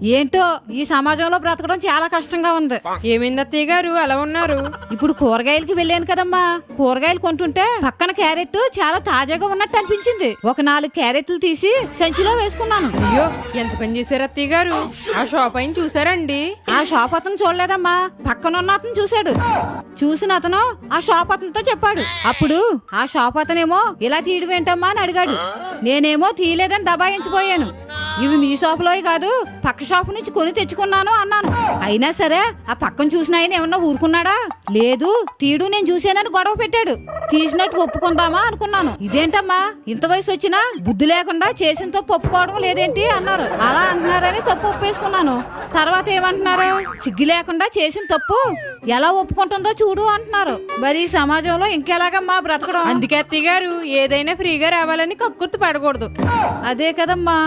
ఏంటో ఈ సమాజంలో బ్రతకడం చాలా కష్టంగా ఉంది. ఏమైంది అత్తయ్య గారు అలా ఉన్నారు? ఇప్పుడు కూరగాయలకి వెళ్ళాను కదమ్మా, కూరగాయలు కొంటుంటే పక్కన క్యారెట్ చాలా తాజాగా ఉన్నట్టు అనిపించింది. ఒక 4 క్యారెట్లు తీసి సంచిలో వేసుకున్నాను. అయ్యో, ఎంత పని చేశారు అత్తయ్య గారు? ఆ షాప్ అయిన చూసారండి? ఆ షాప్ అతను చూడలేదమ్మా, పక్కనున్న అతను చూశాడు. చూసిన అతను ఆ షాప్ అతనితో చెప్పాడు. అప్పుడు ఆ షాప్ అతనేమో ఇలా తీయడం ఏంటమ్మా అని అడిగాడు. నేనేమో తీయలేదని దబాయించిపోయాను. ఇవి మీ షాపులోవి కాదు, పక్క షాపు నుంచి కొని తెచ్చుకున్నాను అన్నాను. అయినా సరే ఆ పక్కన చూసిన ఆయన ఏమన్నా ఊరుకున్నాడా? లేదు, తీయడు నేను చూశానని గొడవ పెట్టాడు. తీసినట్టు ఒప్పుకుందామా అనుకున్నాను. ఇదేంటమ్మా ఇంత వయసు వచ్చినా బుద్ధి లేకుండా చేసిన తప్పు ఒప్పుకోవడం లేదేంటి అన్నారు. అలా అంటున్నారని తప్పు ఒప్పేసుకున్నాను. తర్వాత ఏమంటున్నారు? సిగ్గు లేకుండా చేసిన తప్పు ఎలా ఒప్పుకుంటుందో చూడు అంటున్నారు. మరి ఈ సమాజంలో ఇంకెలాగమ్మా బ్రతకడం? అందుకే అత్తయ్య గారు ఏదైనా ఫ్రీగా రావాలని కక్కుర్తి పడకూడదు. అదే కదమ్మా.